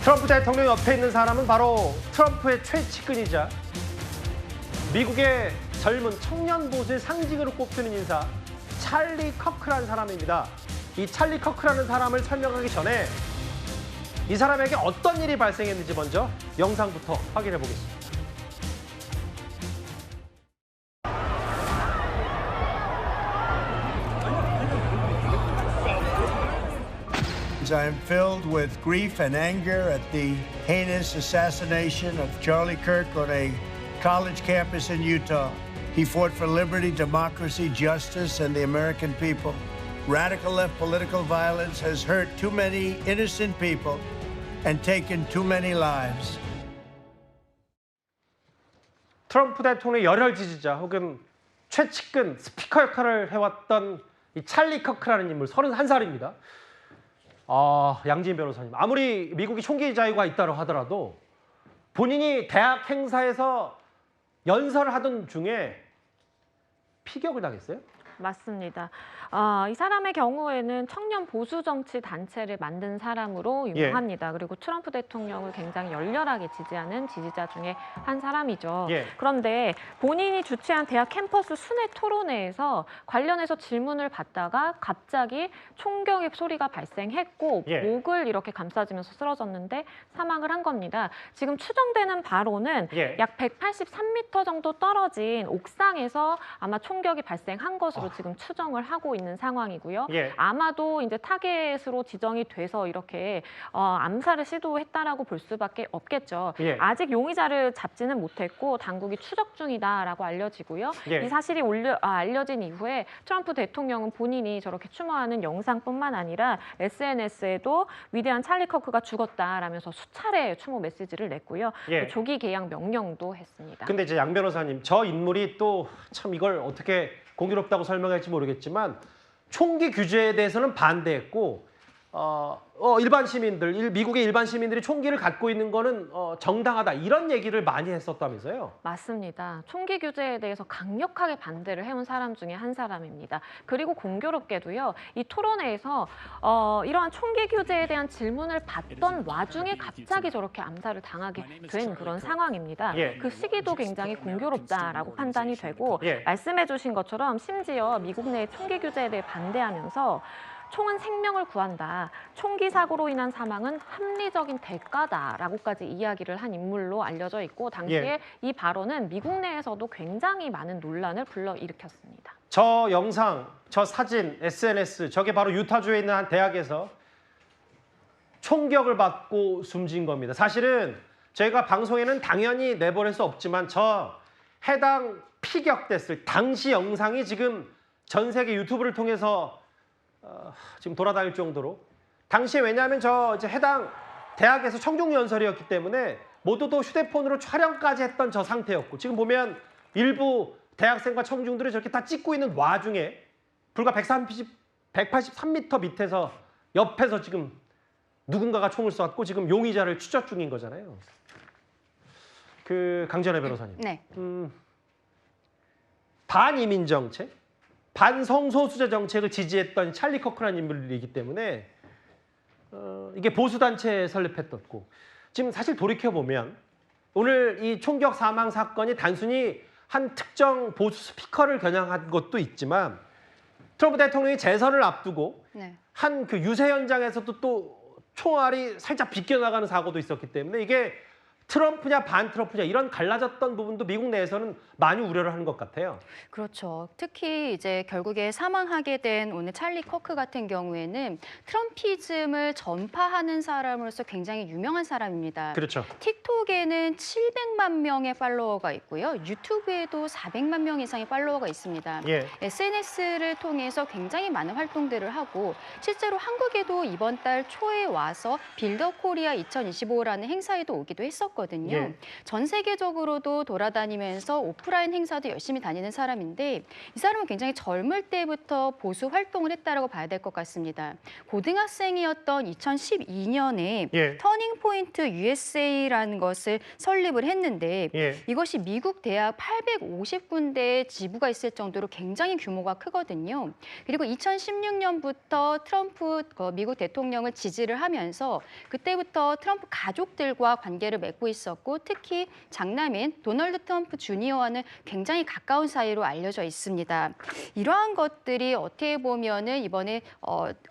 트럼프 대통령 옆에 있는 사람은 바로 트럼프의 최측근이자 미국의 젊은 청년 보수의 상징으로 꼽히는 인사 찰리 커크라는 사람입니다. 이 찰리 커크라는 사람을 설명하기 전에 이 사람에게 어떤 일이 발생했는지 먼저 영상부터 확인해 보겠습니다. I am filled with grief and anger at the heinous assassination of Charlie Kirk on a college campus in Utah. He fought for liberty, democracy, justice, and the American people. Radical left political violence has hurt too many innocent people and taken too many lives. 트럼프 대통령의 열혈 지지자 혹은 최측근 스피커 역할을 해왔던 이 찰리 커크라는 인물 31살입니다. 양지인 변호사님, 아무리 미국이 총기 자유가 있다고 하더라도 본인이 대학 행사에서 연설을 하던 중에 피격을 당했어요? 맞습니다. 이 사람의 경우에는 청년 보수 정치 단체를 만든 사람으로 유명합니다. 그리고 트럼프 대통령을 굉장히 열렬하게 지지하는 지지자 중에 한 사람이죠. 그런데 본인이 주최한 대학 캠퍼스 순회 토론회에서 관련해서 질문을 받다가 갑자기 총격의 소리가 발생했고 목을 이렇게 감싸지면서 쓰러졌는데 사망을 한 겁니다. 지금 추정되는 바로는 약 183m 정도 떨어진 옥상에서 아마 총격이 발생한 것으로 지금 추정을 하고 있는 상황이고요. 아마도 이제 타겟으로 지정이 돼서 이렇게 암살을 시도했다라고 볼 수밖에 없겠죠. 아직 용의자를 잡지는 못했고 당국이 추적 중이다라고 알려지고요. 이 사실이 알려진 이후에 트럼프 대통령은 본인이 저렇게 추모하는 영상뿐만 아니라 SNS에도 위대한 찰리 커크가 죽었다라면서 수차례 추모 메시지를 냈고요. 조기 개양 명령도 했습니다. 근데 이제 양 변호사님, 저 인물이 또 참 이걸 어떻게 공교롭다고 설명할지 모르겠지만 총기 규제에 대해서는 반대했고 일반 시민들, 미국의 일반 시민들이 총기를 갖고 있는 거는 정당하다 이런 얘기를 많이 했었다면서요? 맞습니다. 총기 규제에 대해서 강력하게 반대를 해온 사람 중에 한 사람입니다. 그리고 공교롭게도요, 이 토론회에서 이러한 총기 규제에 대한 질문을 받던 와중에 갑자기 저렇게 암살을 당하게 된 그런 상황입니다. 그 시기도 굉장히 공교롭다라고 판단이 되고 말씀해주신 것처럼 심지어 미국 내 총기 규제에 대해 반대하면서 총은 생명을 구한다. 총기 사고로 인한 사망은 합리적인 대가다라고까지 이야기를 한 인물로 알려져 있고 당시에 이 발언은 미국 내에서도 굉장히 많은 논란을 불러일으켰습니다. 저 영상, 저 사진, SNS, 저게 바로 유타주에 있는 한 대학에서 총격을 받고 숨진 겁니다. 사실은 저희가 방송에는 당연히 내보낼 수 없지만 저 해당 피격됐을 당시 영상이 지금 전 세계 유튜브를 통해서 지금 돌아다닐 정도로 당시에 왜냐하면 저 이제 해당 대학에서 청중 연설이었기 때문에 모두도 휴대폰으로 촬영까지 했던 저 상태였고 지금 보면 일부 대학생과 청중들이 저렇게 다 찍고 있는 와중에 불과 183m 밑에서 옆에서 지금 누군가가 총을 쏘았고 지금 용의자를 추적 중인 거잖아요. 강전혜 변호사님. 반이민 정책, 반성소수자 정책을 지지했던 찰리 커크라는 인물이기 때문에 이게 보수단체에 설립했었고 지금 사실 돌이켜보면 오늘 이 총격 사망 사건이 단순히 한 특정 보수 스피커를 겨냥한 것도 있지만 트럼프 대통령이 재선을 앞두고 한 그 유세 현장에서도 또 총알이 살짝 비껴나가는 사고도 있었기 때문에 이게 트럼프냐 반트럼프냐 이런 갈라졌던 부분도 미국 내에서는 많이 우려를 하는 것 같아요. 그렇죠. 특히 이제 결국에 사망하게 된 오늘 찰리 커크 같은 경우에는 트럼피즘을 전파하는 사람으로서 굉장히 유명한 사람입니다. 그렇죠. 틱톡에는 700만 명의 팔로워가 있고요. 유튜브에도 400만 명 이상의 팔로워가 있습니다. SNS를 통해서 굉장히 많은 활동들을 하고 실제로 한국에도 이번 달 초에 와서 빌더 코리아 2025라는 행사에도 오기도 했었거든요. 했었거든요. 예. 전 세계적으로도 돌아다니면서 오프라인 행사도 열심히 다니는 사람인데 이 사람은 굉장히 젊을 때부터 보수 활동을 했다라고 봐야 될 것 같습니다. 고등학생이었던 2012년에 예. 터닝 포인트 USA라는 것을 설립을 했는데 예. 이것이 미국 대학 850군데의 지부가 있을 정도로 굉장히 규모가 크거든요. 그리고 2016년부터 트럼프 미국 대통령을 지지를 하면서 그때부터 트럼프 가족들과 관계를 맺고 있었고 특히 장남인 도널드 트럼프 주니어와는 굉장히 가까운 사이로 알려져 있습니다. 이러한 것들이 어떻게 보면은 이번에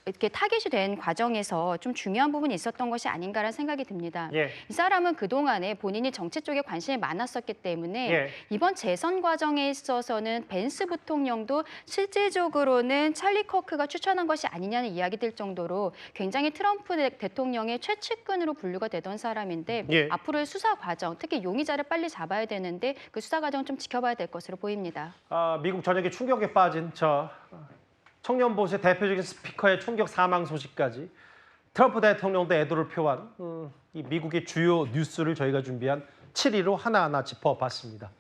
이렇게 타겟이 된 과정에서 좀 중요한 부분이 있었던 것이 아닌가라는 생각이 듭니다. 예. 이 사람은 그동안에 본인이 정치 쪽에 관심이 많았었기 때문에 예. 이번 재선 과정에 있어서는 벤스 부통령도 실질적으로는 찰리 커크가 추천한 것이 아니냐는 이야기들 정도로 굉장히 트럼프 대통령의 최측근으로 분류가 되던 사람인데 예. 앞으로의 수사 과정, 특히 용의자를 빨리 잡아야 되는데 그 수사 과정 좀 지켜봐야 될 것으로 보입니다. 미국 전역에 충격에 빠진 청년 보수의 대표적인 스피커의 총격 사망 소식까지 트럼프 대통령도 애도를 표한 이 미국의 주요 뉴스를 저희가 준비한 7위로 하나하나 짚어봤습니다.